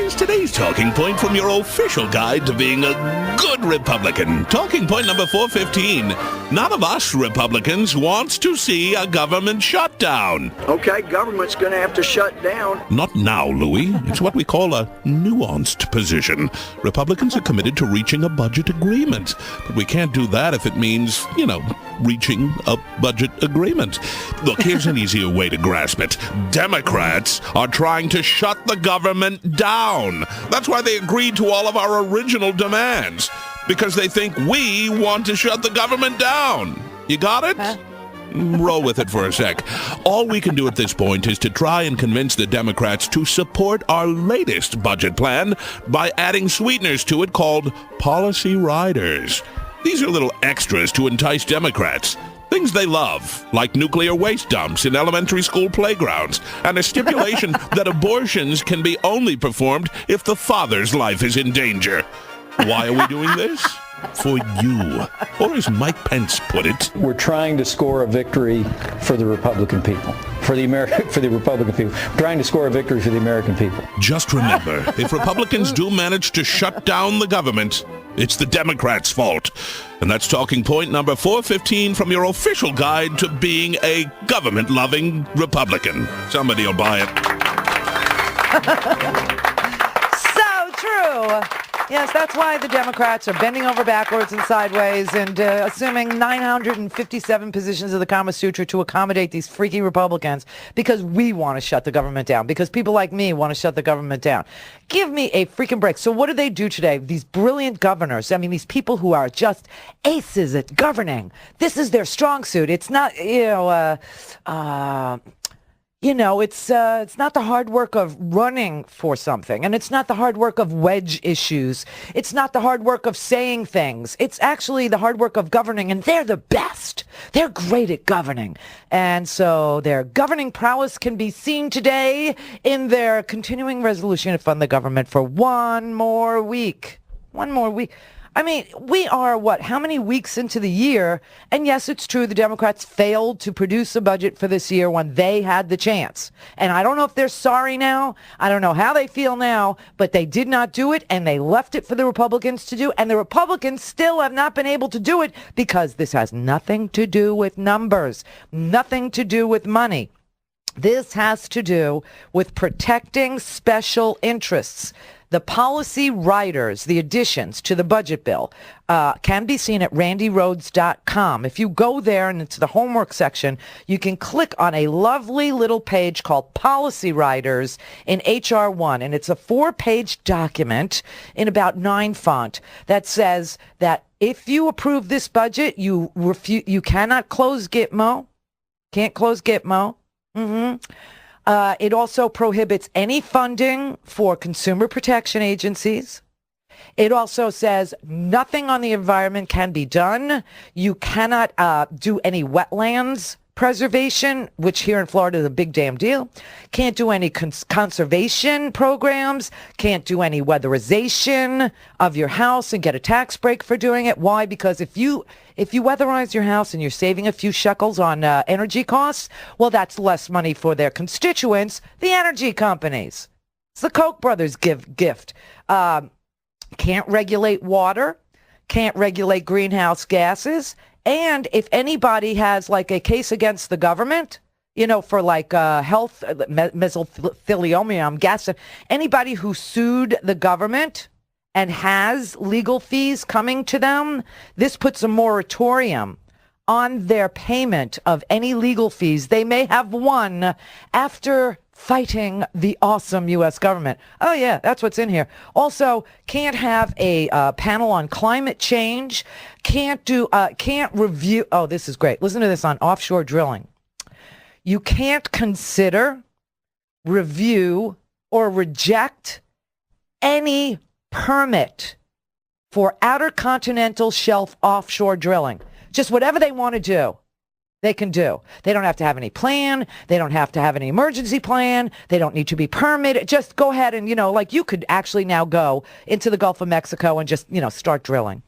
Here's today's talking point from your official guide to being a good Republican. Talking point number 415. None of us Republicans wants to see a government shutdown. Okay, government's going to have to shut down. Not now, Louis. It's what we call a nuanced position. Republicans are committed to reaching a budget agreement. But we can't do that if it means, reaching a budget agreement. Look, here's an easier way to grasp it. Democrats are trying to shut the government down. That's why they agreed to all of our original demands. Because they think we want to shut the government down. You got it? Huh? Roll with it for a sec. All we can do at this point is to try and convince the Democrats to support our latest budget plan by adding sweeteners to it called policy riders. These are little extras to entice Democrats. Things they love, like nuclear waste dumps in elementary school playgrounds, and a stipulation that abortions can be only performed if the father's life is in danger. Why are we doing this? For you. Or as Mike Pence put it, we're trying to score a victory for the Republican people. For the Republican people. We're trying to score a victory for the American people. Just remember, if Republicans do manage to shut down the government, it's the Democrats' fault. And that's talking point number 415 from your official guide to being a government-loving Republican. Somebody will buy it. So true. Yes, that's why the Democrats are bending over backwards and sideways and assuming 957 positions of the Kama Sutra to accommodate these freaky Republicans because we want to shut the government down, because people like me want to shut the government down. Give me a freaking break. So what do they do today? These brilliant governors, these people who are just aces at governing. This is their strong suit. It's not, it's not the hard work of running for something, and it's not the hard work of wedge issues. It's not the hard work of saying things. It's actually the hard work of governing, and they're the best. They're great at governing. And so their governing prowess can be seen today in their continuing resolution to fund the government for one more week. One more week. We are, how many weeks into the year? And yes, it's true, the Democrats failed to produce a budget for this year when they had the chance. And I don't know if they're sorry now. I don't know how they feel now, but they did not do it, and they left it for the Republicans to do. And the Republicans still have not been able to do it because this has nothing to do with numbers, nothing to do with money. This has to do with protecting special interests. The policy riders, the additions to the budget bill, can be seen at randyrhodes.com. If you go there and it's the homework section, you can click on a lovely little page called Policy Riders in H.R. 1. And it's a 4-page document in about 9 font that says that if you approve this budget, you cannot close Gitmo. Can't close Gitmo. It also prohibits any funding for consumer protection agencies. It also says nothing on the environment can be done. You cannot do any wetlands preservation, which here in Florida is a big damn deal. Can't do any conservation programs. Can't do any weatherization of your house and get a tax break for doing it. Why? Because if you weatherize your house and you're saving a few shekels on energy costs, well, that's less money for their constituents, the energy companies. It's the Koch brothers gift. Can't regulate water. Can't regulate greenhouse gases. And if anybody has like a case against the government, for like health, mesothelioma, I'm guessing, anybody who sued the government and has legal fees coming to them, this puts a moratorium on their payment of any legal fees they may have won after fighting the awesome U.S. government. Oh, yeah, that's what's in here. Also, can't have a panel on climate change. Can't review. Oh, this is great. Listen to this on offshore drilling. You can't consider, review, or reject any permit for outer continental shelf offshore drilling. Just whatever they want to do, they can do. They don't have to have any plan. They don't have to have any emergency plan. They don't need to be permitted. Just go ahead and, you could actually now go into the Gulf of Mexico and just, start drilling.